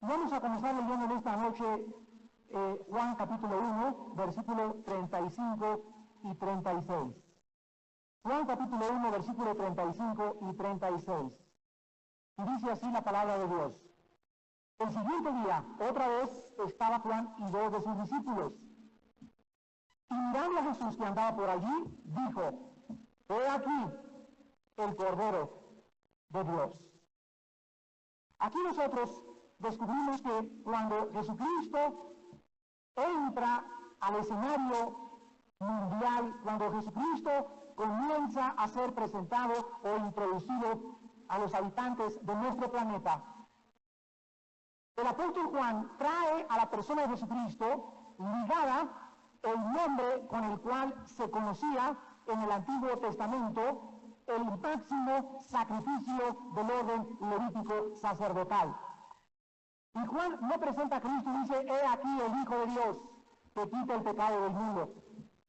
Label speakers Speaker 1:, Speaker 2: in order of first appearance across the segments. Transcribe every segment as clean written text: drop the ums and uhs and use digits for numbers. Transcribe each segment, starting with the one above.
Speaker 1: Vamos a comenzar leyendo en esta noche Juan capítulo 1, versículos 35 y 36. Juan capítulo 1, versículos 35 y 36. Y dice así la palabra de Dios. El siguiente día, otra vez, estaba Juan y dos de sus discípulos. Y mirando a Jesús que andaba por allí, dijo: He aquí el Cordero de Dios. Aquí nosotros descubrimos que cuando Jesucristo entra al escenario mundial, cuando Jesucristo comienza a ser presentado o introducido a los habitantes de nuestro planeta, el apóstol Juan trae a la persona de Jesucristo ligada el nombre con el cual se conocía en el Antiguo Testamento el máximo sacrificio del orden levítico sacerdotal. Y Juan no presenta a Cristo y dice: he aquí el Hijo de Dios que quita el pecado del mundo.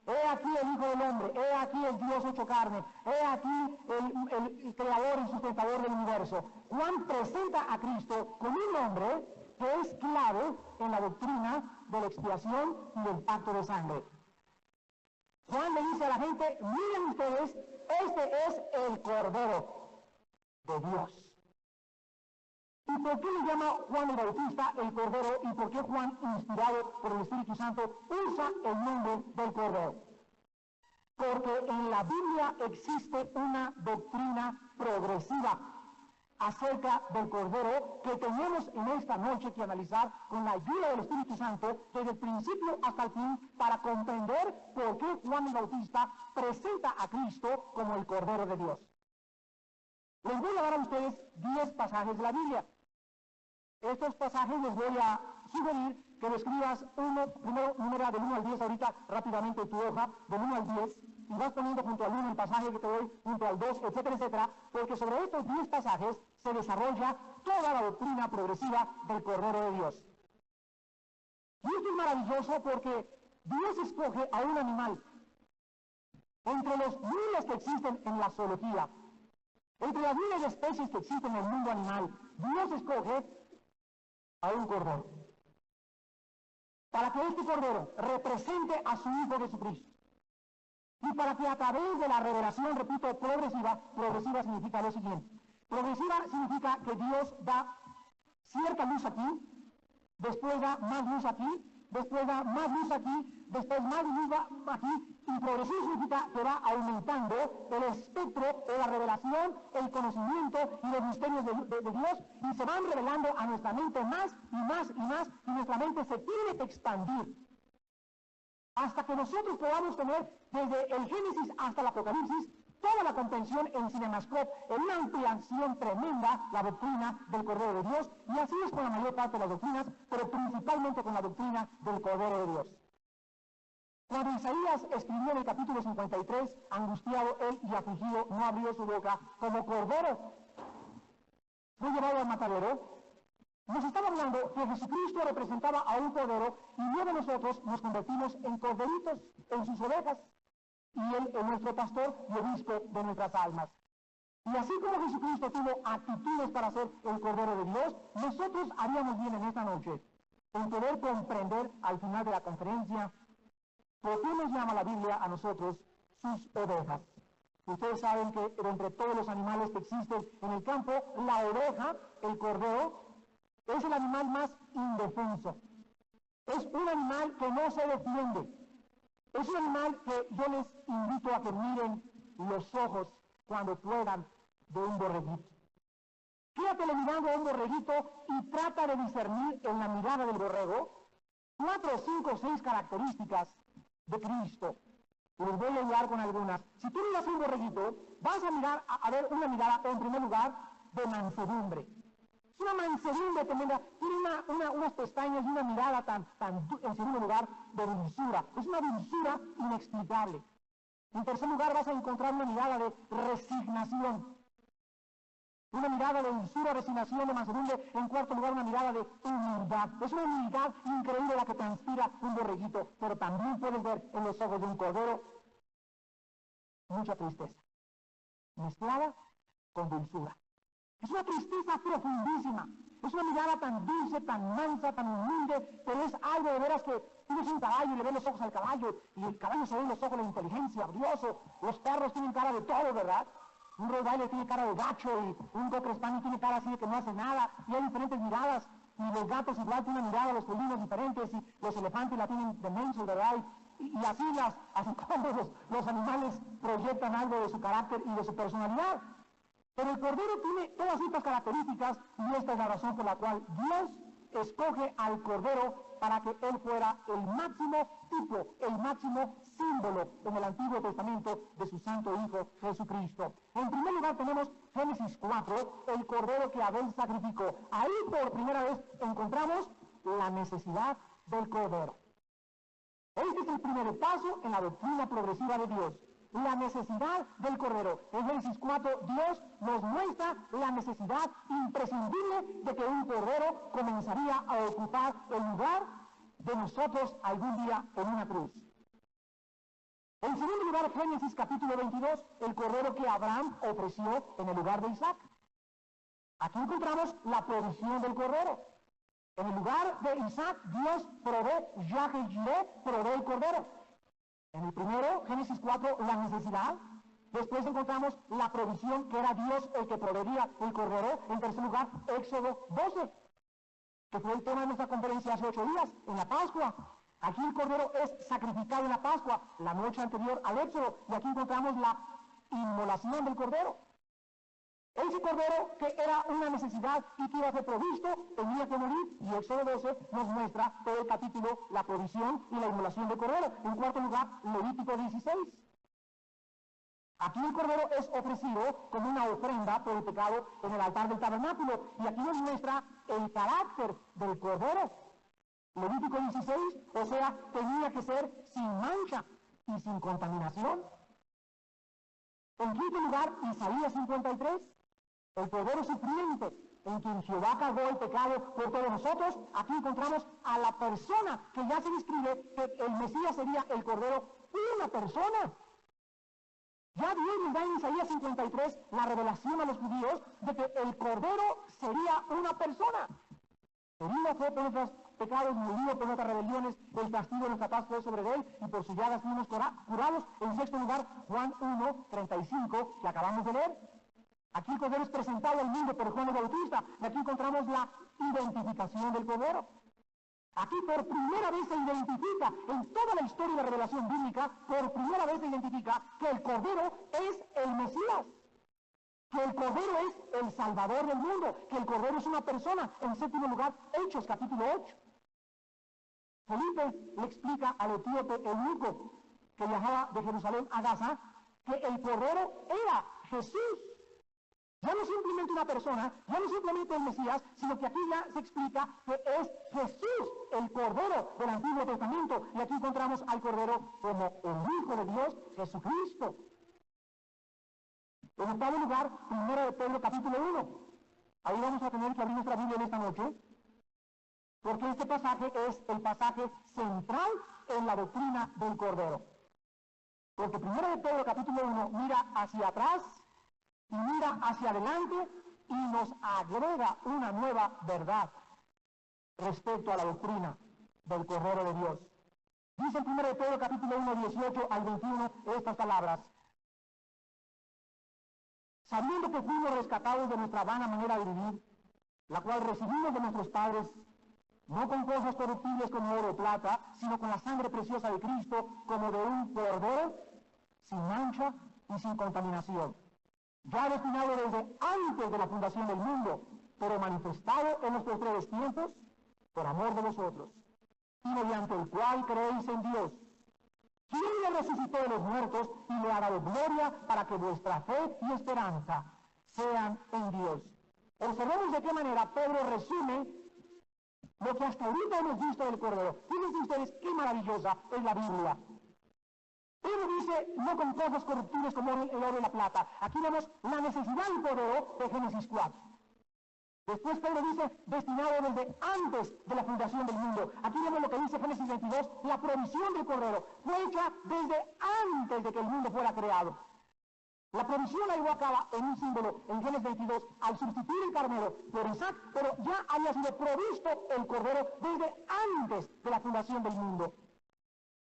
Speaker 1: He aquí el Hijo del Hombre, he aquí el Dios hecho carne, he aquí el creador y sustentador del universo. Juan presenta a Cristo como un hombre que es clave en la doctrina de la expiación y del pacto de sangre. Juan le dice a la gente: miren ustedes, este es el Cordero de Dios. ¿Y por qué le llama Juan el Bautista el Cordero? ¿Y por qué Juan, inspirado por el Espíritu Santo, usa el nombre del Cordero? Porque en la Biblia existe una doctrina progresiva acerca del Cordero que tenemos en esta noche que analizar con la ayuda del Espíritu Santo desde el principio hasta el fin, para comprender por qué Juan el Bautista presenta a Cristo como el Cordero de Dios. Les voy a dar a ustedes 10 pasajes de la Biblia. Estos pasajes les voy a sugerir que lo escribas primero numera del 1 al 10 ahorita rápidamente en tu hoja, del 1 al 10, y vas poniendo junto al 1 el pasaje que te doy, junto al 2, etcétera, etcétera, porque sobre estos 10 pasajes se desarrolla toda la doctrina progresiva del Cordero de Dios. Y esto es maravilloso porque Dios escoge a un animal entre los miles que existen en la zoología, entre las miles de especies que existen en el mundo animal. Dios escoge a un cordero, para que este cordero represente a su Hijo Jesucristo, y para que a través de la revelación, repito, progresiva significa lo siguiente: progresiva significa que Dios da cierta luz aquí, después da más luz aquí, después da más luz aquí, después más luz aquí, y progresivo significa que va aumentando el espectro de la revelación, el conocimiento y los misterios de Dios, y se van revelando a nuestra mente más y más y más, y nuestra mente se tiene que expandir hasta que nosotros podamos tener desde el Génesis hasta el Apocalipsis toda la comprensión en Cinemascope, en una ampliación tremenda, la doctrina del Cordero de Dios. Y así es con la mayor parte de las doctrinas, pero principalmente con la doctrina del Cordero de Dios. Cuando Isaías escribió en el capítulo 53, angustiado él y afligido, no abrió su boca, como cordero fue llevado al matadero, nos estaba hablando que Jesucristo representaba a un cordero, y luego nosotros nos convertimos en corderitos, en sus ovejas, y Él es nuestro pastor y obispo de nuestras almas. Y así como Jesucristo tuvo actitudes para ser el Cordero de Dios, nosotros haríamos bien en esta noche en poder comprender al final de la conferencia por qué nos llama la Biblia a nosotros sus ovejas. Ustedes saben que entre todos los animales que existen en el campo, la oveja, el cordero, es el animal más indefenso. Es un animal que no se defiende. Es un animal que yo les invito a que miren los ojos cuando puedan de un borreguito. Quédatele mirando a un borreguito y trata de discernir en la mirada del borrego 4, 5, 6 características de Cristo. Les voy a ayudar con algunas. Si tú miras un borreguito, vas a mirar a ver una mirada, en primer lugar, de mansedumbre. Es una mansedumbre tremenda, tiene unas pestañas y una mirada tan, en segundo lugar, de dulzura. Es una dulzura inexplicable. En tercer lugar, vas a encontrar una mirada de resignación. Una mirada de dulzura, resignación, de mansedumbre. En cuarto lugar, una mirada de humildad. Es una humildad increíble la que transpira un borreguito, pero también puedes ver en los ojos de un cordero mucha tristeza, mezclada con dulzura. Es una tristeza profundísima. Es una mirada tan dulce, tan mansa, tan humilde, pero es algo de veras que tienes un caballo y le ves los ojos al caballo, y el caballo se ve en los ojos la inteligencia, brioso. Los perros tienen cara de todo, ¿verdad? Un Rottweiler tiene cara de gacho, y un Cocker Spaniel tiene cara así de que no hace nada, y hay diferentes miradas, y los gatos igual tienen mirada, los felinos diferentes, y los elefantes la tienen de menso, ¿verdad? Y así como los animales proyectan algo de su carácter y de su personalidad. Pero el Cordero tiene todas estas características, y esta es la razón por la cual Dios escoge al Cordero para que Él fuera el máximo tipo, el máximo símbolo en el Antiguo Testamento de su Santo Hijo Jesucristo. En primer lugar tenemos Génesis 4, el Cordero que Abel sacrificó. Ahí por primera vez encontramos la necesidad del Cordero. Este es el primer paso en la doctrina progresiva de Dios. La necesidad del Cordero. En Génesis 4, Dios nos muestra la necesidad imprescindible de que un Cordero comenzaría a ocupar el lugar de nosotros algún día en una cruz. En segundo lugar, Génesis capítulo 22, el Cordero que Abraham ofreció en el lugar de Isaac. Aquí encontramos la provisión del Cordero. En el lugar de Isaac, Dios probó, Yahweh Jireh probó el Cordero. En el primero, Génesis 4, la necesidad. Después encontramos la provisión, que era Dios el que proveería el Cordero. En tercer lugar, Éxodo 12, que fue el tema de nuestra conferencia hace 8 días, en la Pascua. Aquí el Cordero es sacrificado en la Pascua, la noche anterior al Éxodo, y aquí encontramos la inmolación del Cordero. Ese Cordero, que era una necesidad y que iba a ser provisto, tenía que morir, y Éxodo 12 nos muestra todo el capítulo, la provisión y la inmolación del Cordero. En cuarto lugar, Levítico 16. Aquí el Cordero es ofrecido como una ofrenda por el pecado en el altar del tabernáculo, y aquí nos muestra el carácter del Cordero. Levítico 16, o sea, tenía que ser sin mancha y sin contaminación. En quinto lugar, Isaías 53, el Cordero sufriente, en quien Jehová cargó el pecado por todos nosotros. Aquí encontramos a la persona que ya se describe que el Mesías sería el Cordero, una persona. Ya Dios nos da en Isaías 53 la revelación a los judíos de que el Cordero sería una persona. Herido fue por nuestros pecados, murió por nuestras rebeliones, el castigo de nuestra paz fue sobre él, y por sus llagas fuimos curados. En sexto lugar, Juan 1, 35, que acabamos de leer. Aquí el Cordero es presentado al mundo por Juan el Bautista, y aquí encontramos la identificación del Cordero. Aquí por primera vez se identifica, en toda la historia de la revelación bíblica, por primera vez se identifica que el Cordero es el Mesías, que el Cordero es el Salvador del mundo, que el Cordero es una persona. En séptimo lugar, Hechos capítulo 8. Felipe le explica al etíope eunuco que viajaba de Jerusalén a Gaza que el Cordero era Jesús. Ya no simplemente una persona, ya no simplemente el Mesías, sino que aquí ya se explica que es Jesús, el Cordero del Antiguo Testamento. Y aquí encontramos al Cordero como el Hijo de Dios, Jesucristo. En octavo lugar, primero de Pedro capítulo 1. Ahí vamos a tener que abrir nuestra Biblia en esta noche, porque este pasaje es el pasaje central en la doctrina del Cordero. Porque primero de Pedro capítulo 1 mira hacia atrás y mira hacia adelante y nos agrega una nueva verdad respecto a la doctrina del Cordero de Dios. Dice en 1 Pedro capítulo 1, 18 al 21 estas palabras: sabiendo que fuimos rescatados de nuestra vana manera de vivir, la cual recibimos de nuestros padres, no con cosas corruptibles como oro o plata, sino con la sangre preciosa de Cristo, como de un Cordero, sin mancha y sin contaminación, ya destinado desde antes de la fundación del mundo, pero manifestado en los postreros tiempos, por amor de vosotros, y mediante el cual creéis en Dios, quien le resucitó de los muertos y le ha dado gloria para que vuestra fe y esperanza sean en Dios. Observemos de qué manera Pedro resume lo que hasta ahorita hemos visto del Cordero. Fíjense ustedes qué maravillosa es la Biblia. Pedro dice, no con cosas corruptibles como el oro y la plata. Aquí vemos la necesidad del Cordero de Génesis 4. Después Pedro dice, destinado desde antes de la fundación del mundo. Aquí vemos lo que dice Génesis 22, la provisión del Cordero fue hecha desde antes de que el mundo fuera creado. La provisión la llevó a cabo en un símbolo en Génesis 22 al sustituir el carnero por Isaac, pero ya había sido provisto el cordero desde antes de la fundación del mundo.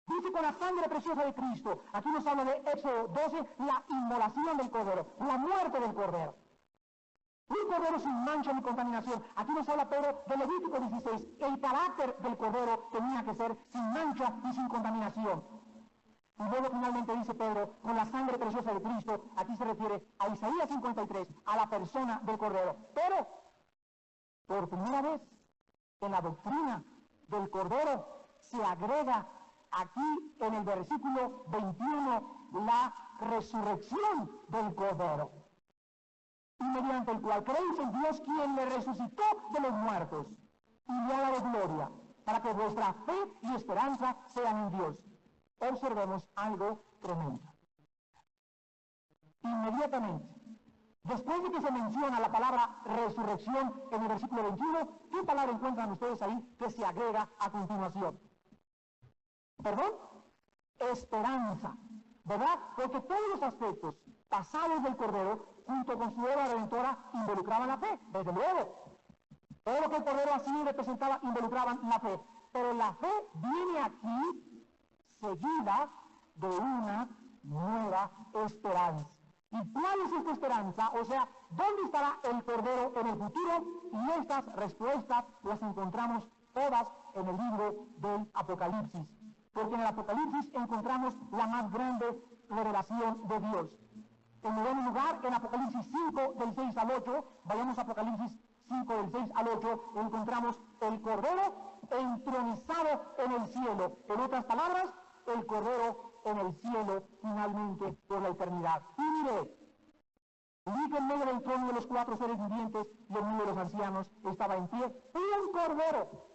Speaker 1: Dice con la sangre preciosa de Cristo. Aquí nos habla de Éxodo 12, la inmolación del cordero, la muerte del cordero. Un cordero sin mancha ni contaminación. Aquí nos habla Pedro de Levítico 16. El carácter del cordero tenía que ser sin mancha y sin contaminación. Y luego finalmente dice Pedro, con la sangre preciosa de Cristo, aquí se refiere a Isaías 53, a la persona del cordero. Pero, por primera vez, en la doctrina del cordero se agrega aquí en el versículo 21 la resurrección del cordero, y mediante el cual creéis en Dios, quien le resucitó de los muertos y le ha dado gloria, para que vuestra fe y esperanza sean en Dios. Observemos algo tremendo. Inmediatamente, después de que se menciona la palabra resurrección en el versículo 21, ¿qué palabra encuentran ustedes ahí que se agrega a continuación? ¿Perdón? Esperanza, ¿verdad? Porque todos los aspectos pasados del Cordero, junto con su obra redentora, involucraban la fe, desde luego. Todo lo que el Cordero así representaba involucraban la fe. Pero la fe viene aquí seguida de una nueva esperanza. ¿Y cuál es esta esperanza? O sea, ¿dónde estará el Cordero en el futuro? Y estas respuestas las encontramos todas en el libro del Apocalipsis. Porque en el Apocalipsis encontramos la más grande revelación de Dios. En primer lugar, en Apocalipsis 5, del 6 al 8, vayamos a Apocalipsis 5, del 6 al 8, encontramos el Cordero entronizado en el cielo. En otras palabras, el Cordero en el cielo finalmente por la eternidad. Y mire, vi que en medio del trono de los 4 seres vivientes y en medio de los ancianos estaba en pie un Cordero.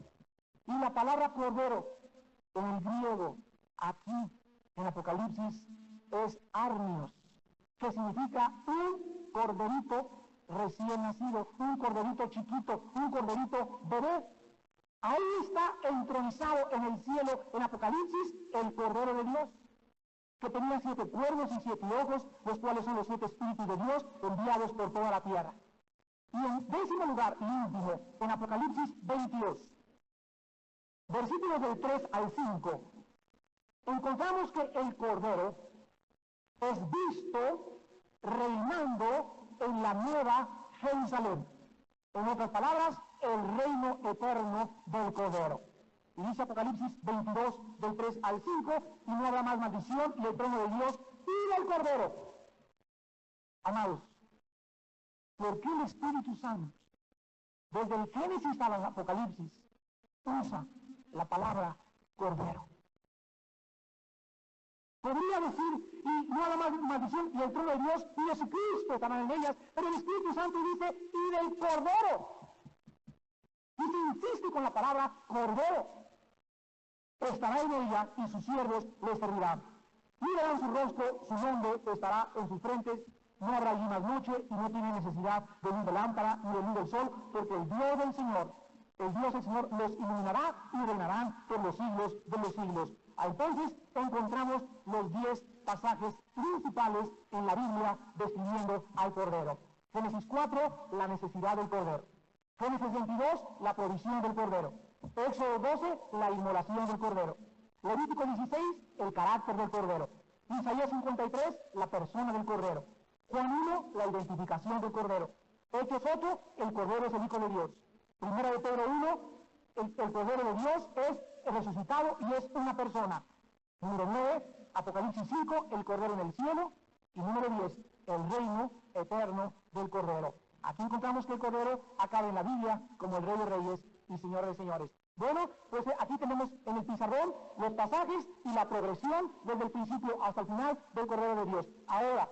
Speaker 1: Y la palabra Cordero en el griego, aquí en Apocalipsis, es arnios, que significa un corderito recién nacido, un corderito chiquito, un corderito bebé. Ahí está entronizado en el cielo, en Apocalipsis, el Cordero de Dios, que tenía 7 cuernos y 7 ojos, los cuales son los 7 espíritus de Dios enviados por toda la tierra. Y en décimo lugar, y último, en Apocalipsis 22, versículos del 3 al 5, encontramos que el Cordero es visto reinando en la nueva Jerusalén. En otras palabras, el reino eterno del Cordero. Y dice Apocalipsis 22, del 3 al 5, y no habrá más maldición, y el trono de Dios y del Cordero. Amados, ¿por qué el Espíritu Santo, desde el Génesis hasta el Apocalipsis, usa la palabra Cordero? Podría decir, y no habrá más maldición, y el trono de Dios y Jesucristo estarán en ellas, pero el Espíritu Santo dice, y del Cordero. Y se insiste con la palabra Cordero. Estará en ella y sus siervos les servirán. Mirarán su rostro, su nombre estará en sus frentes. No habrá allí más noche y no tiene necesidad de luz de lámpara ni de luz del sol, porque el Dios del Señor, el Dios del Señor los iluminará y reinarán por los siglos de los siglos. Entonces encontramos los 10 pasajes principales en la Biblia describiendo al Cordero. Génesis 4, la necesidad del Cordero. Génesis 22, la provisión del Cordero. Éxodo 12, la inmolación del Cordero. Levítico 16, el carácter del Cordero. Isaías 53, la persona del Cordero. Juan 1, la identificación del Cordero. Hechos 8, el Cordero es el Hijo de Dios. Primera de Pedro 1, el Cordero de Dios es resucitado y es una persona. Número 9, Apocalipsis 5, el Cordero en el cielo. Y número 10, el reino eterno del Cordero. Aquí encontramos que el Cordero acaba en la Biblia como el Rey de Reyes y Señor de Señores. Bueno, pues aquí tenemos en el pizarrón los pasajes y la progresión desde el principio hasta el final del Cordero de Dios. Ahora,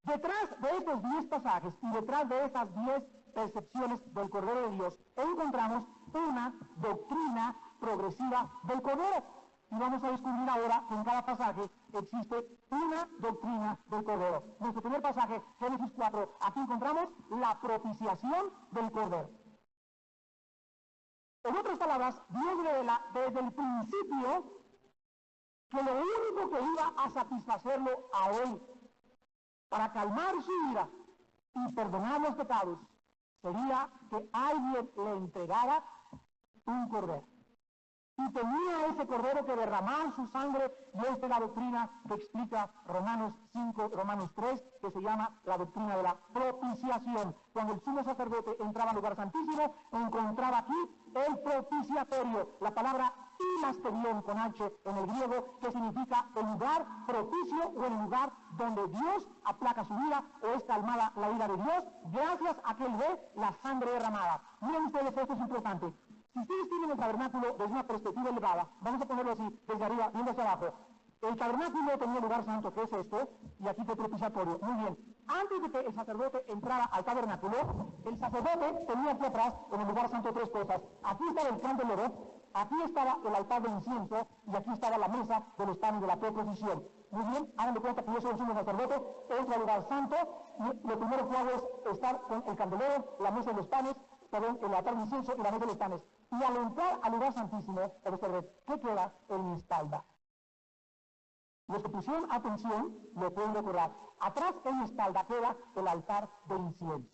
Speaker 1: detrás de estos 10 pasajes y detrás de esas 10 percepciones del Cordero de Dios, encontramos una doctrina progresiva del Cordero. Y vamos a descubrir ahora que en cada pasaje existe una doctrina del Cordero. Nuestro primer pasaje, Génesis 4, aquí encontramos la propiciación del Cordero. En otras palabras, Dios revela desde el principio que lo único que iba a satisfacerlo a él para calmar su ira y perdonar los pecados sería que alguien le entregara un cordero. Y tenía ese cordero que derramar su sangre, y esta es la doctrina que explica Romanos 5, Romanos 3, que se llama la doctrina de la propiciación. Cuando el sumo sacerdote entraba al lugar santísimo, encontraba aquí el propiciatorio, la palabra hilasterión con H en el griego, que significa el lugar propicio o el lugar donde Dios aplaca su ira o es calmada la ira de Dios, gracias a que él ve la sangre derramada. Miren ustedes, esto es importante. Si ustedes tienen el tabernáculo desde una perspectiva elevada, vamos a ponerlo así, desde arriba, viendo hacia abajo. El tabernáculo tenía lugar santo, que es esto, y aquí fue propiciatorio. Muy bien. Antes de que el sacerdote entrara al tabernáculo, el sacerdote tenía aquí atrás, en el lugar santo, tres cosas. Aquí estaba el candelero, aquí estaba el altar de incienso, y aquí estaba la mesa de los panes de la proposición. Muy bien, hagan de cuenta que yo soy el sumo sacerdote, entro al lugar santo, y lo primero que hago es estar con el candelero, la mesa de los panes, el altar de incienso y la mesa de los panes. Y al entrar al lugar santísimo, observen, ¿qué queda en mi espalda? Los que pusieron atención lo pueden recordar. Atrás en mi espalda queda el altar de incienso.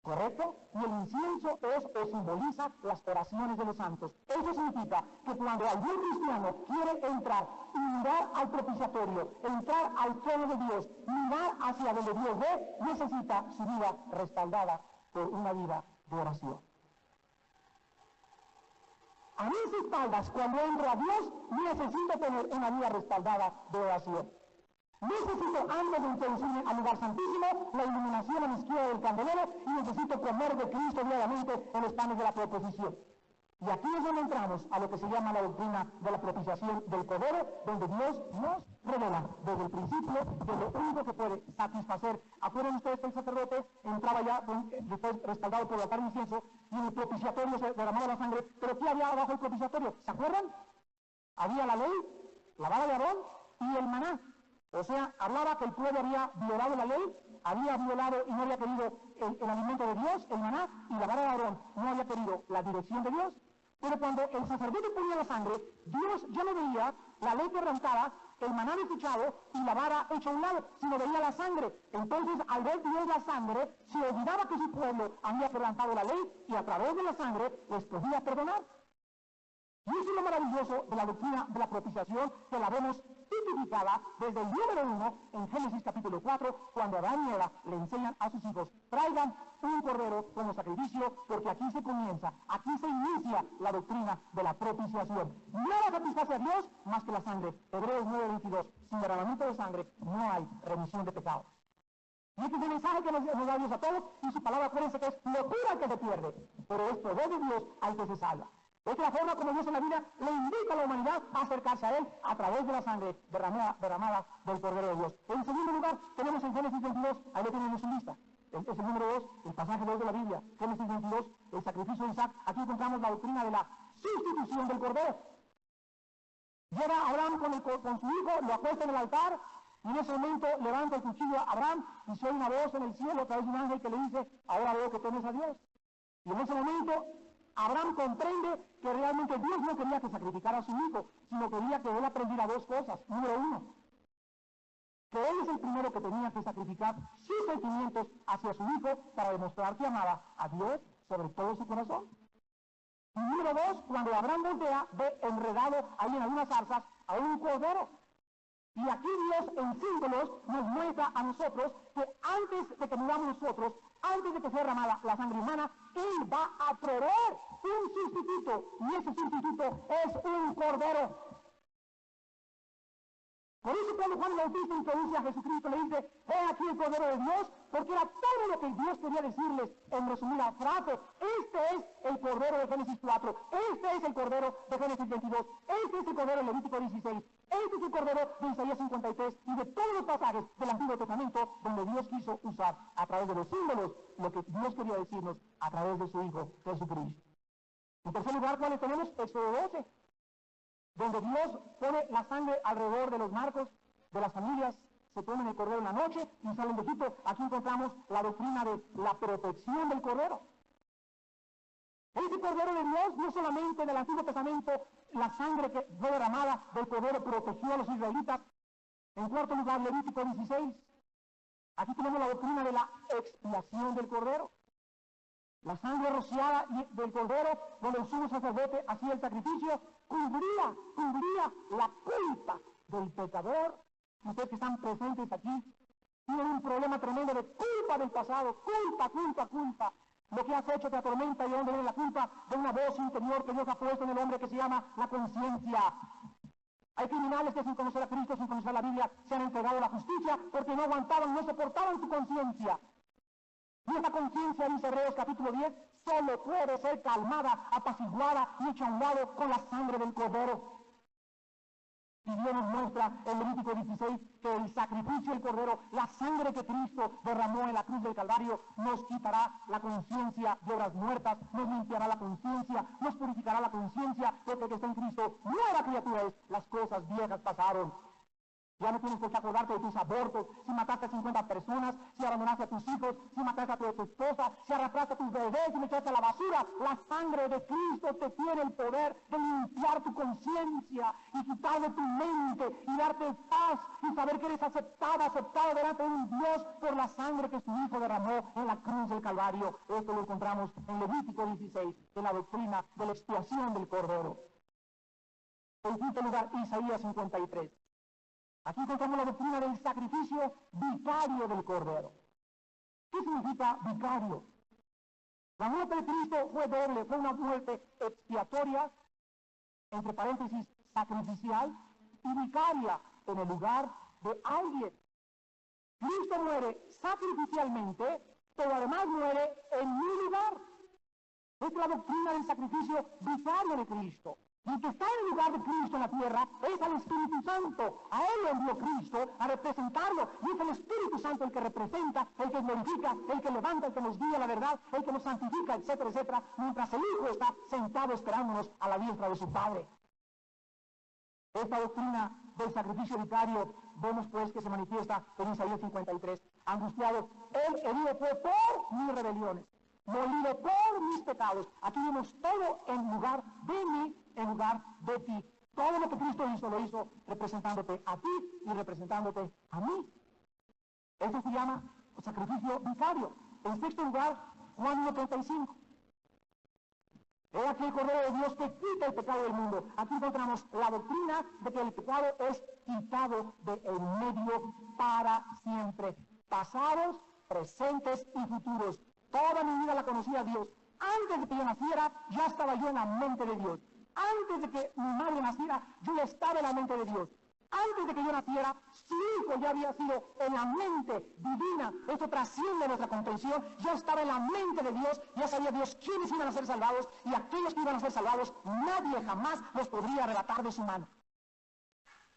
Speaker 1: ¿Correcto? Y el incienso es o simboliza las oraciones de los santos. Eso significa que cuando algún cristiano quiere entrar y mirar al propiciatorio, entrar al trono de Dios, mirar hacia donde Dios ve, necesita su vida respaldada por una vida de oración. A mis espaldas, cuando entro a Dios, necesito tener una vida respaldada de oración. Necesito, antes de introducirme al lugar santísimo, la iluminación a la izquierda del candelero y necesito comer de Cristo diariamente en los panes de la proposición. Y aquí es donde entramos a lo que se llama la doctrina de la propiciación del Cordero, donde Dios nos revela desde el principio que lo único que puede satisfacer. Acuérdense ustedes que el sacerdote entraba ya después respaldado por el altar de incienso y en el propiciatorio se derramaba la sangre, pero ¿qué había abajo del propiciatorio? ¿Se acuerdan? Había la ley, la vara de Aarón y el maná. O sea, hablaba que el pueblo había violado la ley, había violado y no había querido el alimento de Dios, el maná, y la vara de Aarón no había querido la dirección de Dios. Pero cuando el sacerdote ponía la sangre, Dios ya no veía la ley quebrantada, el maná desechado y la vara hecha a un lado, sino veía la sangre. Entonces, al ver Dios la sangre, se olvidaba que su pueblo había quebrantado la ley y a través de la sangre les podía perdonar. Y eso es lo maravilloso de la doctrina de la propiciación, que la vemos tipificada desde el número 1 en Génesis capítulo 4, cuando Adán y Eva le enseñan a sus hijos, traigan un cordero como sacrificio, porque aquí se comienza, aquí se inicia la doctrina de la propiciación. Nada satisface a Dios más que la sangre. Hebreos 9:22, sin derramamiento de sangre no hay remisión de pecados. Y este es el mensaje que nos da Dios a todos, y su palabra, acuérdense que es locura al que se pierde, pero es poder de Dios al que se salva. Es la forma como Dios en la Biblia le invita a la humanidad a acercarse a Él a través de la sangre derramada del Cordero de Dios. En segundo lugar, tenemos en Génesis 22, ahí lo tenemos en su lista. Es el número 2, el pasaje 2 de la Biblia. Génesis 22, el sacrificio de Isaac. Aquí encontramos la doctrina de la sustitución del Cordero. Llega Abraham con su hijo, lo acuesta en el altar, y en ese momento levanta el cuchillo a Abraham y se oye una voz en el cielo a través de un ángel que le dice, ahora veo que temes a Dios. Y en ese momento Abraham comprende que realmente Dios no quería que sacrificara a su hijo, sino quería que él aprendiera dos cosas. Número 1, que él es el primero que tenía que sacrificar sus sentimientos hacia su hijo para demostrar que amaba a Dios sobre todo su corazón. Y número 2, cuando Abraham voltea, ve enredado ahí en algunas zarzas a un cordero. Y aquí Dios en símbolos nos muestra a nosotros que antes de que muramos nosotros, antes de que sea derramada la sangre humana, Él va a proveer un sustituto, y ese sustituto es un cordero. Por eso cuando Juan el Bautista introduce a Jesucristo, le dice, he aquí el Cordero de Dios, porque era todo lo que Dios quería decirles en resumida frase. Este es el Cordero de Génesis 4, este es el Cordero de Génesis 22, este es el Cordero de Levítico 16, este es el Cordero de Isaías 53, y de todos los pasajes del Antiguo Testamento donde Dios quiso usar a través de los símbolos lo que Dios quería decirnos a través de su Hijo Jesucristo. En tercer lugar, ¿cuáles tenemos? Éxodo 12. Donde Dios pone la sangre alrededor de los marcos de las familias, se ponen el cordero en la noche y salen de Egipto. Aquí encontramos la doctrina de la protección del cordero. Ese cordero de Dios no solamente en el Antiguo Testamento la sangre que fue derramada del Cordero protegió a los israelitas. En cuarto lugar, Levítico 16. Aquí tenemos la doctrina de la expiación del Cordero. La sangre rociada del Cordero, donde el sumo sacerdote hacía el sacrificio, cubría la culpa del pecador. Ustedes que están presentes aquí tienen un problema tremendo de culpa del pasado, culpa. Lo que has hecho te atormenta y donde viene la culpa de una voz interior que Dios ha puesto en el hombre que se llama la conciencia. Hay criminales que sin conocer a Cristo, sin conocer la Biblia, se han entregado a la justicia porque no aguantaban, no soportaban su conciencia. Y esa conciencia, dice Hebreos capítulo 10, solo puede ser calmada, apaciguada y hecha a un lado con la sangre del Cordero. Y Dios nos muestra en Levítico 16 que el sacrificio del Cordero, la sangre que Cristo derramó en la cruz del Calvario, nos quitará la conciencia de obras muertas, nos limpiará la conciencia, nos purificará la conciencia, porque el que está en Cristo, nueva criatura es, las cosas viejas pasaron. Ya no tienes por qué acordarte de tus abortos, si mataste a 50 personas, si abandonaste a tus hijos, si mataste a tu esposa, si arrastraste a tus bebés, si me echaste a la basura. La sangre de Cristo te tiene el poder de limpiar tu conciencia y quitar de tu mente y darte paz y saber que eres aceptado delante de un Dios por la sangre que su Hijo derramó en la cruz del Calvario. Esto lo encontramos en Levítico 16, de la doctrina de la expiación del Cordero. En quinto lugar, Isaías 53. Aquí encontramos la doctrina del sacrificio vicario del Cordero. ¿Qué significa vicario? La muerte de Cristo fue doble, fue una muerte expiatoria, entre paréntesis, sacrificial, y vicaria, en el lugar de alguien. Cristo muere sacrificialmente, pero además muere en mi lugar. Esta es la doctrina del sacrificio vicario de Cristo. Y el que está en el lugar de Cristo en la tierra es el Espíritu Santo. A Él lo envió Cristo a representarlo. Y es el Espíritu Santo el que representa, el que glorifica, el que levanta, el que nos guía la verdad, el que nos santifica, etcétera, etcétera, mientras el Hijo está sentado esperándonos a la diestra de su Padre. Esta doctrina del sacrificio vicario, vemos pues que se manifiesta en Isaías 53. Angustiado, Él herido fue por mis rebeliones, molido por mis pecados. Aquí vemos todo en lugar de mí, en lugar de ti. Todo lo que Cristo hizo, lo hizo representándote a ti y representándote a mí. Eso se llama sacrificio vicario. En sexto lugar, Juan 1:35. He aquí el Cordero de Dios que quita el pecado del mundo. Aquí encontramos la doctrina de que el pecado es quitado de en medio para siempre. Pasados, presentes y futuros. Toda mi vida la conocía a Dios. Antes de que yo naciera, ya estaba yo en la mente de Dios. Antes de que mi madre naciera, yo ya estaba en la mente de Dios. Antes de que yo naciera, su Hijo ya había sido en la mente divina. Esto trasciende nuestra comprensión. Ya estaba en la mente de Dios. Ya sabía Dios quiénes iban a ser salvados. Y aquellos que iban a ser salvados, nadie jamás los podría arrebatar de su mano.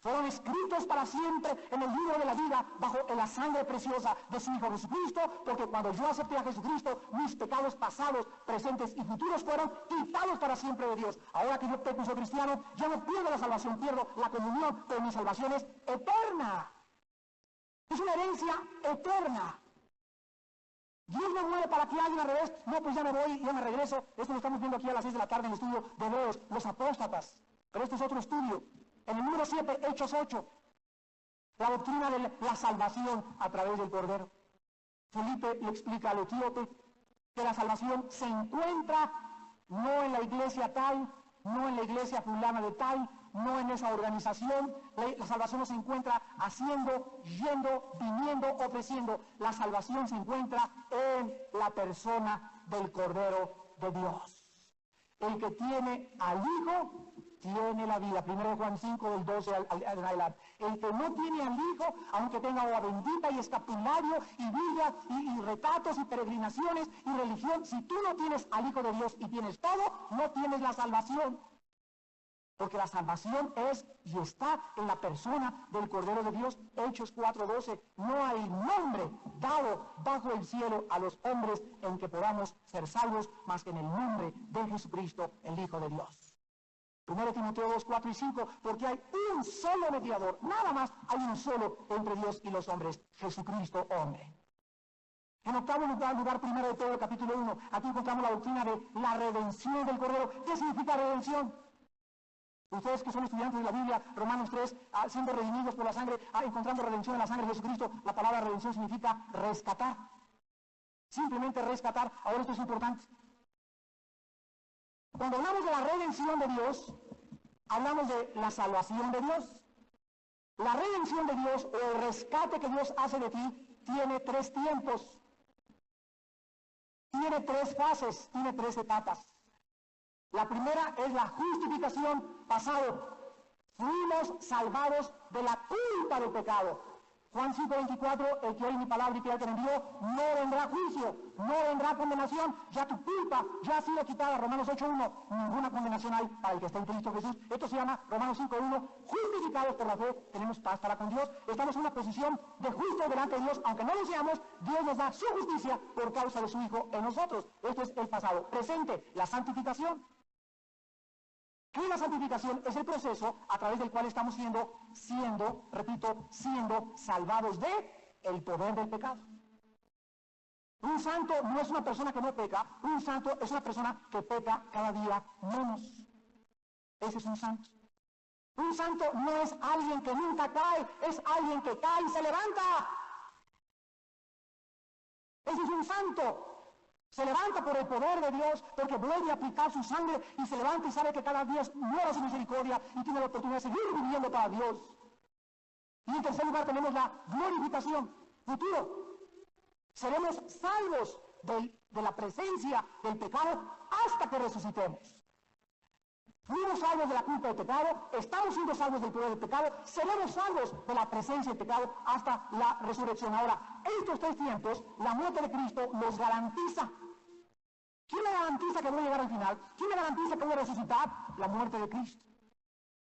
Speaker 1: Fueron escritos para siempre en el libro de la vida bajo la sangre preciosa de su Hijo Jesucristo, porque cuando yo acepté a Jesucristo, mis pecados pasados, presentes y futuros fueron quitados para siempre de Dios. Ahora que yo peco y soy cristiano, ya no pierdo la salvación, pierdo la comunión, pero mi salvación es eterna. Es una herencia eterna. Dios no muere para que alguien al revés, no, pues ya me voy, ya me regreso. Esto lo estamos viendo aquí a las 6 de la tarde en el estudio de Hebreos, los apóstatas. Pero este es otro estudio. En el número 7, Hechos 8, la doctrina de la salvación a través del Cordero. Felipe le explica al etíope que la salvación se encuentra no en la iglesia tal, no en la iglesia fulana de tal, no en esa organización. La salvación no se encuentra haciendo, yendo, viniendo, ofreciendo. La salvación se encuentra en la persona del Cordero de Dios. El que tiene al Hijo tiene la vida. 1 Juan 5, del 12 al adelante. El que no tiene al Hijo, aunque tenga agua bendita y escapulario y Biblia y retratos y peregrinaciones y religión, si tú no tienes al Hijo de Dios y tienes todo, no tienes la salvación. Porque la salvación es y está en la persona del Cordero de Dios. Hechos 4:12. No hay nombre dado bajo el cielo a los hombres en que podamos ser salvos más que en el nombre de Jesucristo, el Hijo de Dios. 1 Timoteo 2, 4 y 5, porque hay un solo mediador, nada más hay un solo entre Dios y los hombres, Jesucristo hombre. En octavo lugar, primero de todo, capítulo 1, aquí encontramos la doctrina de la redención del Cordero. ¿Qué significa redención? Ustedes que son estudiantes de la Biblia, Romanos 3, siendo redimidos por la sangre, encontrando redención en la sangre de Jesucristo, la palabra redención significa rescatar. Simplemente rescatar. Ahora esto es importante. Cuando hablamos de la redención de Dios, hablamos de la salvación de Dios. La redención de Dios o el rescate que Dios hace de ti tiene 3 tiempos. Tiene 3 fases, tiene 3 etapas. La primera es la justificación, pasado. Fuimos salvados de la culpa del pecado. Juan 5:24, el que oye mi palabra y que me envió, no vendrá juicio, no vendrá condenación, ya tu culpa ya ha sido quitada. Romanos 8:1, ninguna condenación hay para el que está en Cristo Jesús. Esto se llama Romanos 5:1, justificados por la fe, tenemos paz para con Dios, estamos en una posición de justo delante de Dios, aunque no lo seamos, Dios nos da su justicia por causa de su Hijo en nosotros. Esto es el pasado. Presente, la santificación. ¿Qué es la santificación? Es el proceso a través del cual estamos siendo salvados de el poder del pecado. Un santo no es una persona que no peca, un santo es una persona que peca cada día menos. Ese es un santo. Un santo no es alguien que nunca cae, es alguien que cae y se levanta. Ese es un santo. Se levanta por el poder de Dios, porque vuelve a aplicar su sangre y se levanta y sabe que cada día es nueva su misericordia y tiene la oportunidad de seguir viviendo para Dios. Y en tercer lugar tenemos la glorificación, futuro. Seremos salvos de la presencia del pecado hasta que resucitemos. Fuimos salvos de la culpa del pecado, estamos siendo salvos del poder del pecado, seremos salvos de la presencia del pecado hasta la resurrección. Ahora, estos 3 tiempos, la muerte de Cristo los garantiza. ¿Quién me garantiza que voy a llegar al final? ¿Quién me garantiza que voy a resucitar? La muerte de Cristo.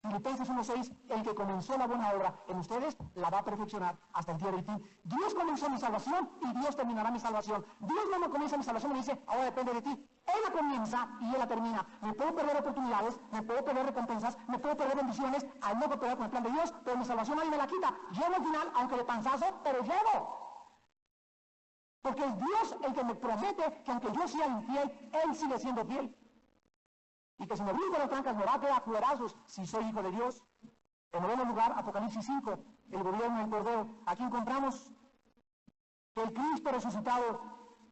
Speaker 1: Filipenses 1:6, el que comenzó la buena obra en ustedes, la va a perfeccionar hasta el día del fin. Dios comenzó mi salvación y Dios terminará mi salvación. Dios no me comienza mi salvación y me dice, ahora depende de ti. Él la comienza y Él la termina. Me puedo perder oportunidades, me puedo perder recompensas, me puedo perder bendiciones al no cooperar con el plan de Dios, pero mi salvación nadie me la quita. Llego al final, aunque de panzazo, pero llego. Porque es Dios el que me promete que aunque yo sea infiel, Él sigue siendo fiel. Y que si me brinco las trancas me va a quedar cuerazos si soy hijo de Dios. En noveno lugar, Apocalipsis 5, el gobierno del Cordero. Aquí encontramos que el Cristo resucitado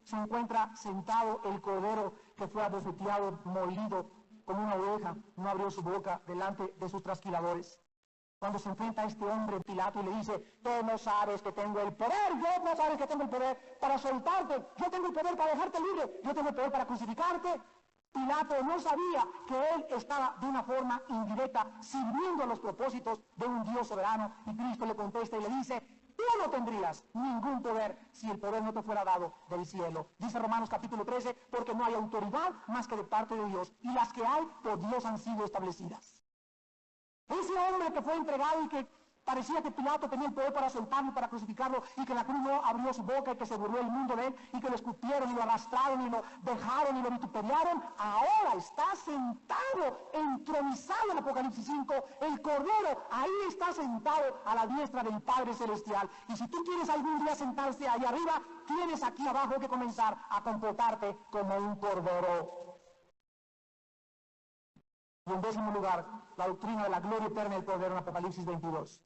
Speaker 1: se encuentra sentado, el Cordero que fue abofeteado, molido como una oveja, no abrió su boca delante de sus trasquiladores. Cuando se enfrenta a este hombre, Pilato, y le dice, tú no sabes que tengo el poder, yo no sabes que tengo el poder para soltarte, yo tengo el poder para dejarte libre, yo tengo el poder para crucificarte. Pilato no sabía que él estaba de una forma indirecta sirviendo a los propósitos de un Dios soberano, y Cristo le contesta y le dice, tú no tendrías ningún poder si el poder no te fuera dado del cielo. Dice Romanos capítulo 13, porque no hay autoridad más que de parte de Dios, y las que hay por Dios han sido establecidas. Ese hombre que fue entregado y que parecía que Pilato tenía el poder para soltarlo y para crucificarlo, y que la cruz no abrió su boca y que se burló el mundo de él, y que lo escupieron y lo arrastraron y lo dejaron y lo vituperiaron, ahora está sentado, entronizado en Apocalipsis 5, el Cordero, ahí está sentado a la diestra del Padre Celestial. Y si tú quieres algún día sentarse ahí arriba, tienes aquí abajo que comenzar a comportarte como un Cordero. Y en décimo lugar, la doctrina de la gloria eterna del Cordero en Apocalipsis 22.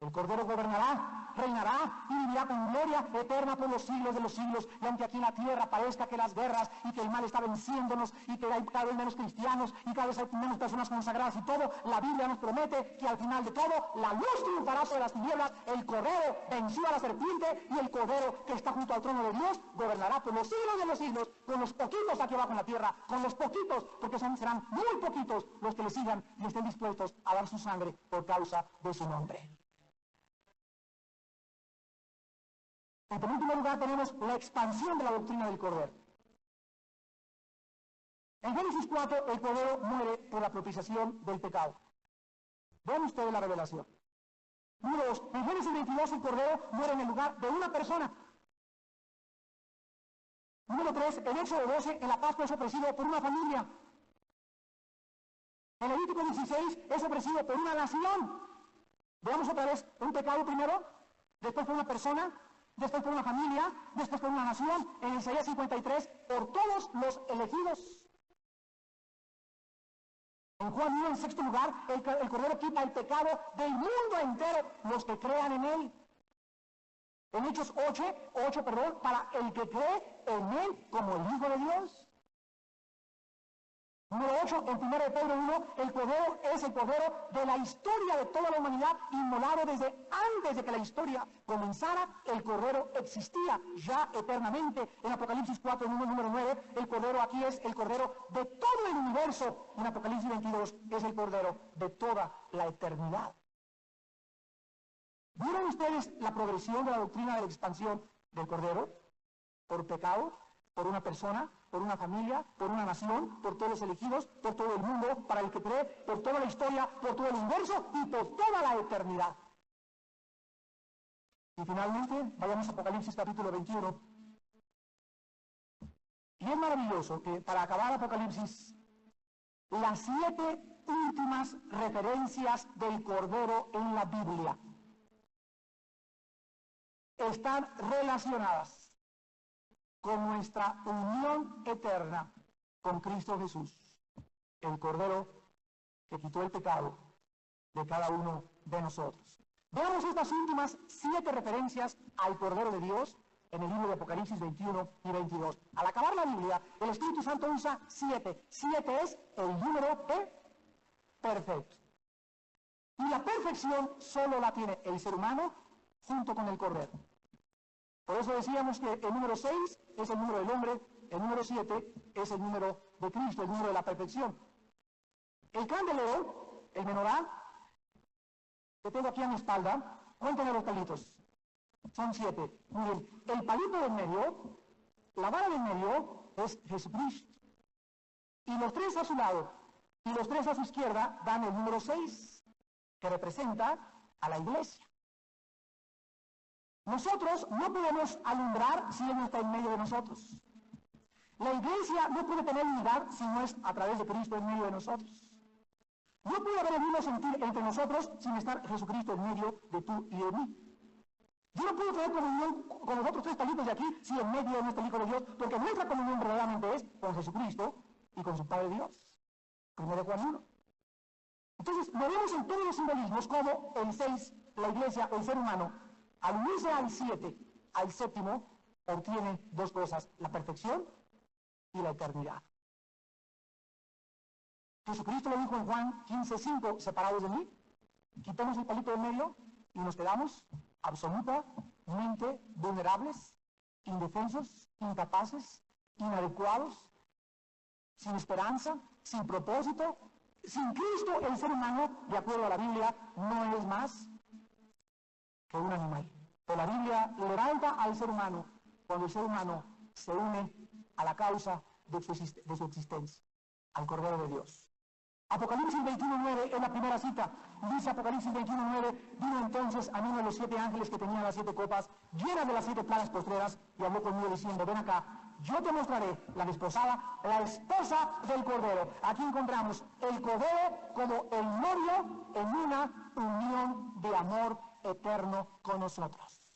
Speaker 1: El Cordero gobernará, reinará y vivirá con gloria eterna por los siglos de los siglos. Y aunque aquí en la tierra parezca que las guerras y que el mal está venciéndonos y que hay cada vez menos cristianos y cada vez hay menos personas consagradas y todo, la Biblia nos promete que al final de todo la luz triunfará sobre las tinieblas. El Cordero venció a la serpiente y el Cordero que está junto al trono de Dios gobernará por los siglos de los siglos con los poquitos aquí abajo en la tierra, con los poquitos, porque serán muy poquitos los que le sigan y estén dispuestos a dar su sangre por causa de su nombre. En penúltimo lugar tenemos la expansión de la doctrina del Cordero. En Génesis 4, el Cordero muere por la propiciación del pecado. Vean ustedes la revelación. Número 2, en Génesis 22, el Cordero muere en el lugar de una persona. Número 3, en Éxodo 12, en la Pascua es ofrecido por una familia. En Levítico 16 es ofrecido por una nación. Veamos otra vez, un pecado primero, después por una persona, después por una familia, después por una nación, en Isaías 53, por todos los elegidos. En Juan 1, en sexto lugar, el Cordero quita el pecado del mundo entero, los que crean en Él. En Hechos 8, para el que cree en Él como el Hijo de Dios. Número 8, en 1 de Pedro 1, el Cordero es el Cordero de la historia de toda la humanidad, inmolado desde antes de que la historia comenzara. El Cordero existía ya eternamente. En Apocalipsis 4, número 9, el Cordero aquí es el Cordero de todo el universo. En Apocalipsis 22 es el Cordero de toda la eternidad. ¿Vieron ustedes la progresión de la doctrina de la expansión del Cordero? Por pecado, por una persona, por una familia, por una nación, por todos los elegidos, por todo el mundo, para el que cree, por toda la historia, por todo el universo y por toda la eternidad. Y finalmente, vayamos a Apocalipsis capítulo 21. Y es maravilloso que para acabar Apocalipsis, las 7 últimas referencias del Cordero en la Biblia están relacionadas con nuestra unión eterna con Cristo Jesús, el Cordero que quitó el pecado de cada uno de nosotros. Veamos estas últimas 7 referencias al Cordero de Dios en el libro de Apocalipsis 21 y 22. Al acabar la Biblia, el Espíritu Santo usa 7. 7 es el número perfecto. Y la perfección solo la tiene el ser humano junto con el Cordero. Por eso decíamos que el número 6 es el número del hombre, el número 7 es el número de Cristo, el número de la perfección. El candelero, el menorá, que tengo aquí a mi espalda, cuéntenme los palitos. Son 7. Muy bien. El palito del medio, la vara del medio, es Jesucristo. Y los 3 a su lado y los 3 a su izquierda dan el número 6, que representa a la iglesia. Nosotros no podemos alumbrar si Él no está en medio de nosotros. La iglesia no puede tener unidad si no es a través de Cristo en medio de nosotros. No puede haber el mismo sentir entre nosotros sin estar Jesucristo en medio de tú y de mí. Yo no puedo tener comunión con los otros 3 palitos de aquí si en medio no está el Hijo de Dios, porque nuestra comunión verdaderamente es con Jesucristo y con su Padre Dios. 1 Juan 1. Entonces, lo vemos en todos los simbolismos como el 6, la iglesia, el ser humano, al unirse al 7, al séptimo, obtiene 2 cosas, la perfección y la eternidad. Jesucristo lo dijo en Juan 15:5, separados de mí, quitamos el palito del medio y nos quedamos absolutamente vulnerables, indefensos, incapaces, inadecuados, sin esperanza, sin propósito. Sin Cristo, el ser humano, de acuerdo a la Biblia, no es más que un animal. Pero la Biblia levanta al ser humano cuando el ser humano se une a la causa de su existencia, al Cordero de Dios. Apocalipsis 21:9 es la primera cita. Dice Apocalipsis 21:9, vino entonces a uno de los 7 ángeles que tenían las 7 copas, llenas de las 7 plagas postreras, y habló conmigo diciendo, ven acá, yo te mostraré la desposada, la esposa del Cordero. Aquí encontramos el Cordero como el novio en una unión de amor eterno con nosotros.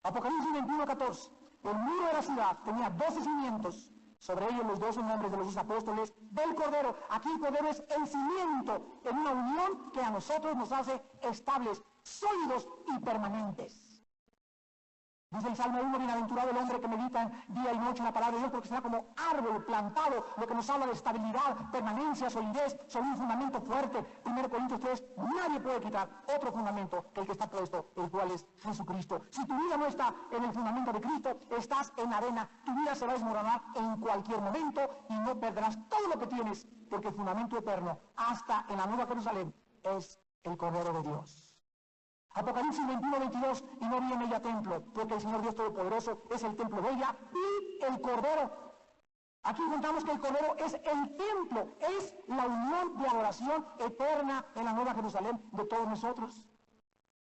Speaker 1: Apocalipsis 21:14, el muro de la ciudad tenía 12 cimientos, sobre ellos los 12 nombres de los 2 apóstoles del Cordero. Aquí el Cordero es el cimiento en una unión que a nosotros nos hace estables, sólidos y permanentes. Dice el Salmo 1, bienaventurado el hombre que medita día y noche en la palabra de Dios, porque será como árbol plantado, lo que nos habla de estabilidad, permanencia, solidez, sobre un fundamento fuerte. 1 Corintios 3, nadie puede quitar otro fundamento que el que está puesto, el cual es Jesucristo. Si tu vida no está en el fundamento de Cristo, estás en arena, tu vida se va a desmoronar en cualquier momento y no perderás todo lo que tienes, porque el fundamento eterno, hasta en la Nueva Jerusalén, es el Cordero de Dios. Apocalipsis 21:22, y no vi en ella templo, porque el Señor Dios Todopoderoso es el templo de ella y el Cordero. Aquí encontramos que el Cordero es el templo, es la unión de adoración eterna en la Nueva Jerusalén de todos nosotros.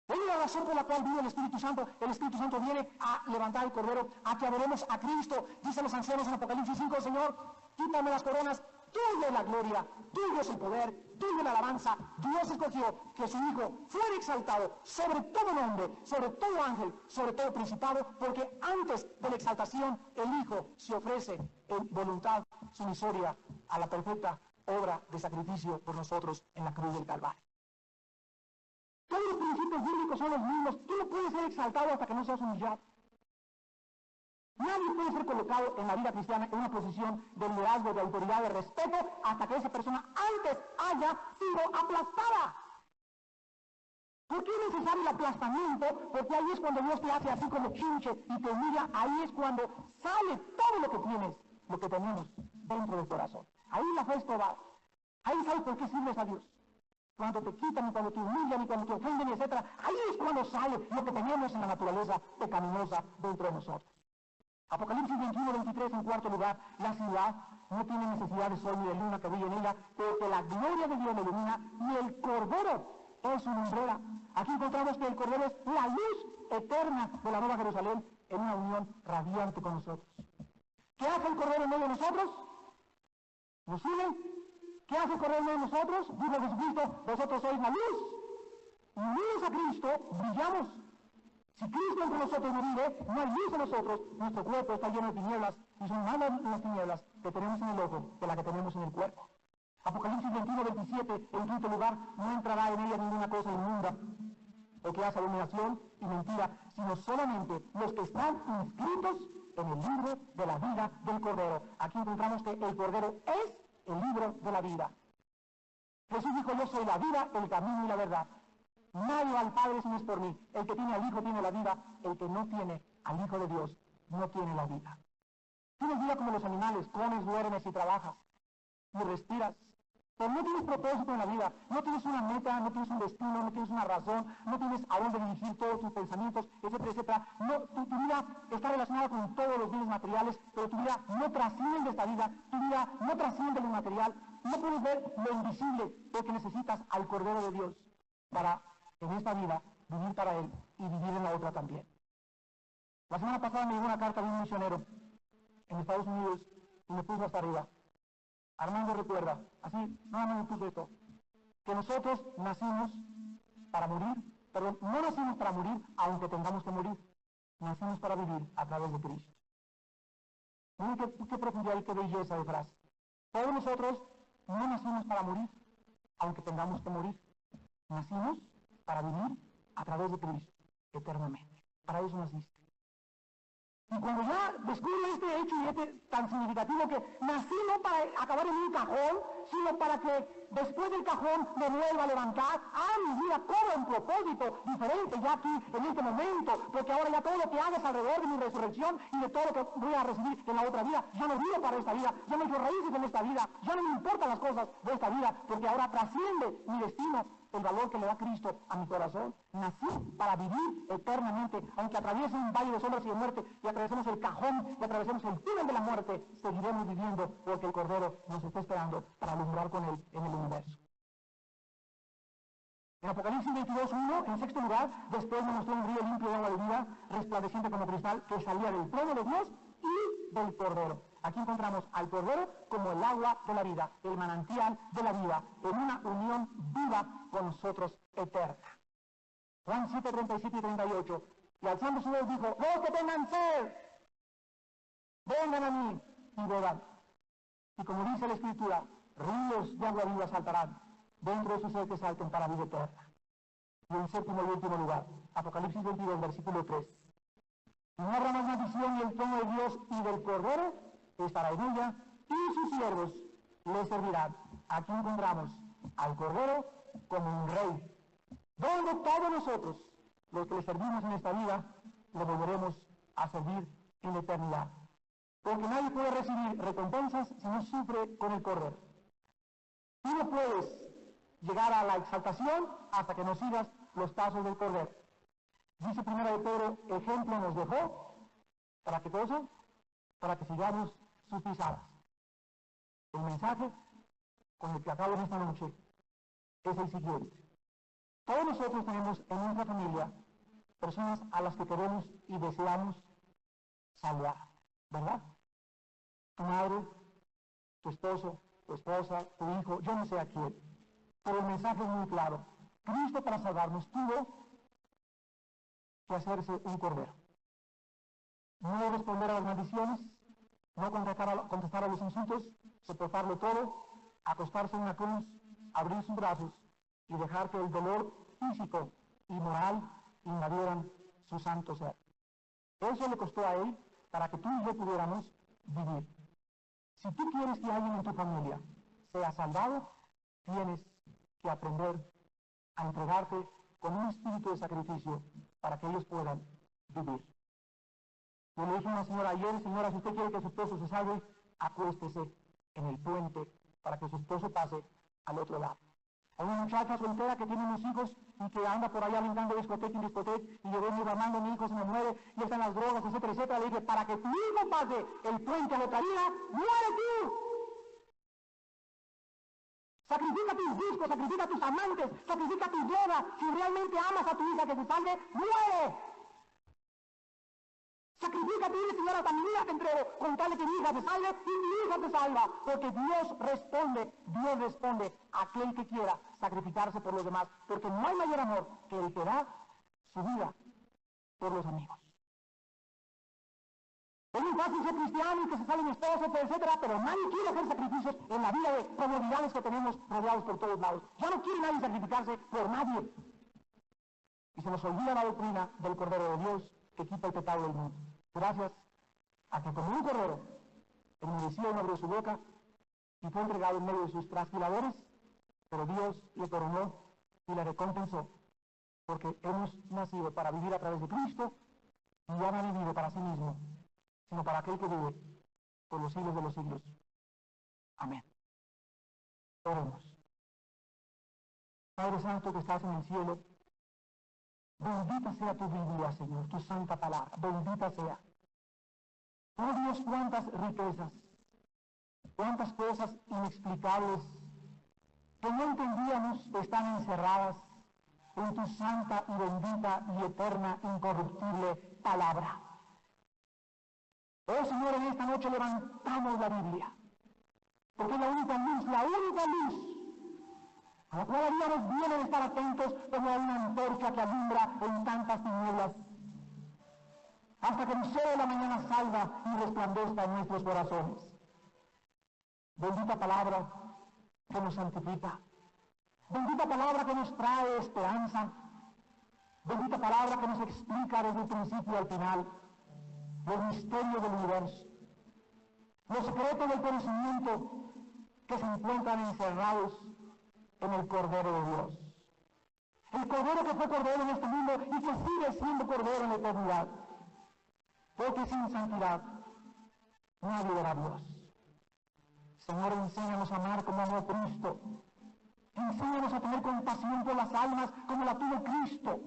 Speaker 1: Es la razón por la cual viene el Espíritu Santo. El Espíritu Santo viene a levantar el Cordero, a que adoremos a Cristo. Dicen los ancianos en Apocalipsis 5, Señor, quítame las coronas, tuyo es la gloria, tuyo es el poder, tuyo es la alabanza. Dios escogió que su Hijo fuera exaltado sobre todo nombre, sobre todo ángel, sobre todo principado, porque antes de la exaltación el Hijo se ofrece en voluntad sumisoria a la perfecta obra de sacrificio por nosotros en la cruz del Calvario. Todos los principios bíblicos son los mismos. Tú no puedes ser exaltado hasta que no seas humillado. Nadie puede ser colocado en la vida cristiana en una posición de liderazgo, de autoridad, de respeto, hasta que esa persona antes haya sido aplastada. ¿Por qué es necesario el aplastamiento? Porque ahí es cuando Dios te hace así como chinche y te humilla. Ahí es cuando sale todo lo que tienes, lo que tenemos dentro del corazón. Ahí la fe es probada. Ahí sabes por qué sirves a Dios. Cuando te quitan y cuando te humillan y cuando te ofenden, etc. Ahí es cuando sale lo que tenemos en la naturaleza pecaminosa dentro de nosotros. Apocalipsis 21, 23, en cuarto lugar, la ciudad no tiene necesidad de sol ni de luna que brille en ella, porque la gloria de Dios la ilumina y el Cordero es su lumbrera. Aquí encontramos que el Cordero es la luz eterna de la Nueva Jerusalén en una unión radiante con nosotros. ¿Qué hace el Cordero en medio de nosotros? ¿Nos une? ¿Qué hace el Cordero en medio de nosotros? Dijo Jesucristo, vosotros sois la luz. Y unidos a Cristo, brillamos. Si Cristo entre nosotros no vive, no hay luz en nosotros, nuestro cuerpo está lleno de tinieblas, y son más las tinieblas que tenemos en el ojo que las que tenemos en el cuerpo. Apocalipsis 21, 27, en quinto lugar, no entrará en ella ninguna cosa inmunda, o que hace abominación y mentira, sino solamente los que están inscritos en el libro de la vida del Cordero. Aquí encontramos que el Cordero es el libro de la vida. Jesús dijo, yo soy la vida, el camino y la verdad. Nadie va al Padre si no es por mí. El que tiene al Hijo tiene la vida, el que no tiene al Hijo de Dios no tiene la vida. Tienes vida como los animales, comes, duermes y trabajas, y respiras. Pero no tienes propósito en la vida, no tienes una meta, no tienes un destino, no tienes una razón, no tienes a dónde dirigir todos tus pensamientos, etcétera, etcétera. No, tu vida está relacionada con todos los bienes materiales, pero tu vida no trasciende esta vida, tu vida no trasciende lo material. No puedes ver lo invisible, porque necesitas al Cordero de Dios para, en esta vida, vivir para Él y vivir en la otra también. La semana pasada me llegó una carta de un misionero en Estados Unidos y me puso hasta arriba. Armando recuerda, así, no me puso esto, que nosotros nacimos para morir, perdón, no nacimos para morir aunque tengamos que morir, nacimos para vivir a través de Cristo. Miren qué profundidad y qué belleza de frase. Todos nosotros no nacimos para morir aunque tengamos que morir, nacimos para vivir a través de Cristo eternamente. Para eso naciste. Y cuando ya descubro este hecho y este tan significativo que nací no para acabar en un cajón, sino para que después del cajón me vuelva a levantar, mi vida cobra un propósito diferente ya aquí en este momento, porque ahora ya todo lo que hagas alrededor de mi resurrección y de todo lo que voy a recibir en la otra vida, ya no vivo para esta vida, ya no he hecho raíces en esta vida, ya no me importan las cosas de esta vida, porque ahora trasciende mi destino el valor que le da Cristo a mi corazón. Nací para vivir eternamente, aunque atraviese un valle de sombras y de muerte, y atravesemos el cajón, y atravesemos el túnel de la muerte, seguiremos viviendo, porque el Cordero nos está esperando para alumbrar con Él en el universo. En Apocalipsis 22:1, en sexto lugar, después me mostró un río limpio de agua de vida, resplandeciente como cristal, que salía del trono de Dios y del Cordero. Aquí encontramos al Cordero como el agua de la vida, el manantial de la vida, en una unión viva con nosotros eterna. Juan 7, 37 y 38. Y alzando su voz dijo, los que tengan sed, vengan a mí y beban. Y como dice la Escritura, ríos de agua viva saltarán dentro de su sed que salten para vida eterna. Y en séptimo y último lugar, Apocalipsis 22, versículo 3. Y no habrá más maldición, y el trono de Dios y del Cordero estará en ella, y sus siervos le servirán. Aquí encontramos al Cordero como un rey, donde todos nosotros, los que le servimos en esta vida, le volveremos a servir en la eternidad. Porque nadie puede recibir recompensas si no sufre con el Cordero. Tú no puedes llegar a la exaltación hasta que no sigas los pasos del Cordero. Dice primero de Pedro, ejemplo nos dejó, ¿para qué cosa? Para que sigamos sus pisadas. El mensaje con el que acabo en esta noche es el siguiente. Todos nosotros tenemos en nuestra familia personas a las que queremos y deseamos salvar, ¿verdad? Tu madre, tu esposo, tu esposa, tu hijo, yo no sé a quién. Pero el mensaje es muy claro. Cristo para salvarnos tuvo que hacerse un cordero. No responder a las maldiciones, no contestar a los insultos, soportarlo todo, acostarse en una cruz, abrir sus brazos y dejar que el dolor físico y moral invadieran su santo ser. Eso le costó a él para que tú y yo pudiéramos vivir. Si tú quieres que alguien en tu familia sea salvado, tienes que aprender a entregarte con un espíritu de sacrificio para que ellos puedan vivir. Yo le dije a una señora ayer: señora, si usted quiere que su esposo se salve, acuéstese en el puente para que su esposo pase al otro lado. Hay una muchacha soltera que tiene unos hijos y que anda por allá brincando discoteca en discoteca, y yo vengo llamando: mi hijo se me muere, y están las drogas, etcétera, etcétera. Le dije: para que tu hijo pase el puente a la otra vida, muere tú. Sacrifica tus discos, sacrifica tus amantes, sacrifica tu droga. Si realmente amas a tu hija que se salve, muere. Sacrifica tu hija, señora, hasta mi hija te entrego, con tal de que mi hija se salve y mi hija se salva. Porque Dios responde a aquel que quiera sacrificarse por los demás. Porque no hay mayor amor que el que da su vida por los amigos. Es muy fácil ser cristiano y que se salve mi esposo, etcétera, pero nadie quiere hacer sacrificios en la vida de comodidades que tenemos rodeados por todos lados. Ya no quiere nadie sacrificarse por nadie. Y se nos olvida la doctrina del Cordero de Dios que quita el pecado del mundo. Gracias a que como un cordero enmudeció y abrió su boca y fue entregado en medio de sus trasquiladores, pero Dios le coronó y le recompensó, porque hemos nacido para vivir a través de Cristo, y ya no ha vivido para sí mismo, sino para aquel que vive por los siglos de los siglos. Amén. Oremos. Padre Santo que estás en el cielo, bendita sea tu Biblia, Señor, tu santa palabra, bendita sea. Oh Dios, cuántas riquezas, cuántas cosas inexplicables que no entendíamos están encerradas en tu santa y bendita y eterna, incorruptible palabra. Oh Señor, en esta noche levantamos la Biblia, porque es la única luz a la cual haríamos bien en estar atentos como a una antorcha que alumbra en tantas tinieblas, hasta que el sol de la mañana salga y resplandezca en nuestros corazones. Bendita palabra que nos santifica, bendita palabra que nos trae esperanza, bendita palabra que nos explica desde el principio al final los misterios del universo, los secretos del conocimiento que se encuentran encerrados en el Cordero de Dios. El Cordero que fue Cordero en este mundo y que sigue siendo Cordero en la eternidad. Porque sin santidad nadie verá a Dios. Señor, enséñanos a amar como amó Cristo. Enséñanos a tener compasión por las almas como la tuvo Cristo.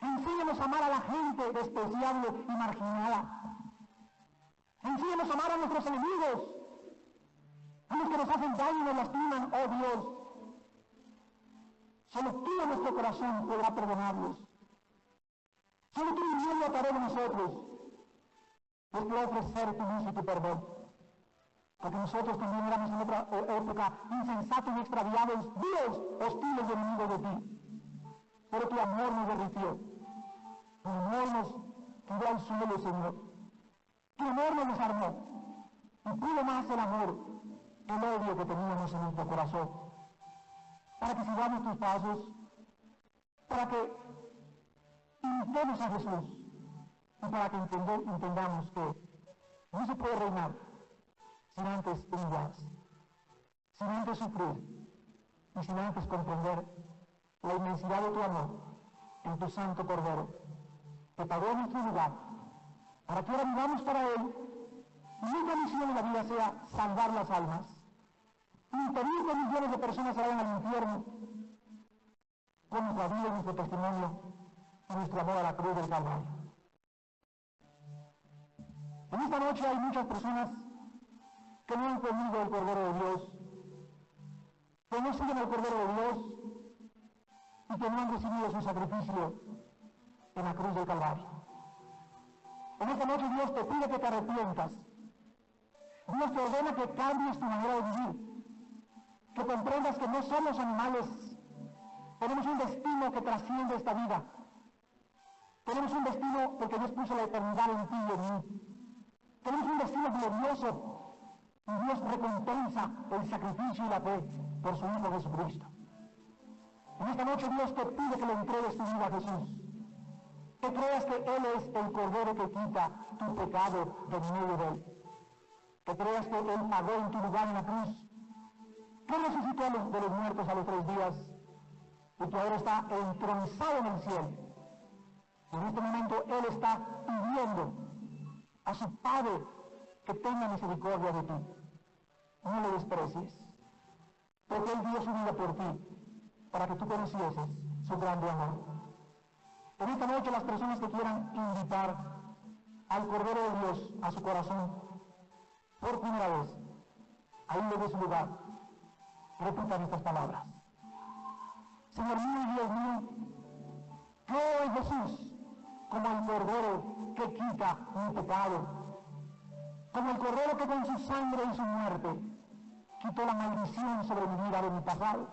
Speaker 1: Enséñanos a amar a la gente despreciable y marginada. Enséñanos a amar a nuestros enemigos, a los que nos hacen daño y nos lastiman, oh Dios. Solo tú en nuestro corazón podrás perdonarlos. Solo tú viviendo a través de nosotros nos puede ofrecer tu luz y tu perdón. Porque nosotros también éramos en otra época insensatos y extraviados, duros, hostiles y enemigos de ti. Pero tu amor nos derritió. Tu amor nos tiró al suelo, Señor. Tu amor nos desarmó. Y pudo más el amor que el odio que teníamos en nuestro corazón. Para que sigamos tus pasos, para que imitemos a Jesús y para que entendamos que no se puede reinar sin antes humillarse, sin antes sufrir y sin antes comprender la inmensidad de tu amor en tu santo Cordero, que pagó en nuestro lugar, para que ahora vivamos para Él, y nuestra misión en la vida sea salvar las almas, impedir que millones de personas se vayan al infierno, con nuestra vida y nuestro testimonio, y nuestro amor a la cruz del Calvario. En esta noche hay muchas personas que no han comido el Cordero de Dios, que no siguen el Cordero de Dios y que no han recibido su sacrificio en la cruz del Calvario. En esta noche Dios te pide que te arrepientas. Dios te ordena que cambies tu manera de vivir, que comprendas que no somos animales, tenemos un destino que trasciende esta vida. Tenemos un destino porque Dios puso la eternidad en ti y en mí. Tenemos un destino glorioso. Y Dios recompensa el sacrificio y la fe por su Hijo Jesucristo. En esta noche Dios te pide que le entregues tu vida a Jesús. Que creas que Él es el Cordero que quita tu pecado de en medio de Él. Que creas que Él pagó en tu lugar en la cruz. Que resucitó de los muertos a los 3 días y que ahora está entronizado en el cielo. Y en este momento Él está pidiendo a su Padre que tenga misericordia de ti. No le desprecies, porque Él dio su vida por ti, para que tú conocieses su grande amor. En esta noche las personas que quieran invitar al Cordero de Dios a su corazón por primera vez, ahí le dé su lugar, repitan estas palabras. Señor mío y Dios mío, creo en Jesús como el Cordero que quita mi pecado, como el Cordero que con su sangre y su muerte quitó la maldición sobre mi vida de mi pasado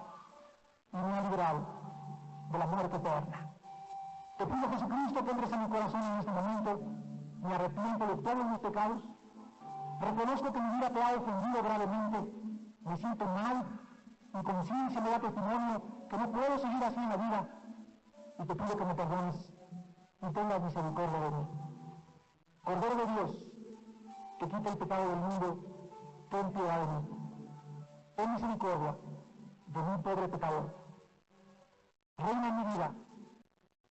Speaker 1: y me ha librado de la muerte eterna. Te pido, Jesucristo, que entres en mi corazón en este momento. Me arrepiento de todos mis pecados. Reconozco que mi vida te ha ofendido gravemente. Me siento mal. Mi conciencia me da testimonio que no puedo seguir así en la vida. Y te pido que me perdones y tengas misericordia de mí. Cordero de Dios, que quita el pecado del mundo, ten piedad de mí. Ten misericordia de mi pobre pecador. Reina en mi vida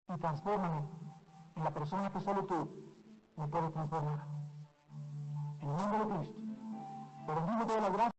Speaker 1: y transfórmame en la persona que solo tú me puedes transformar. En el nombre de Cristo, te bendigo todas las gracias.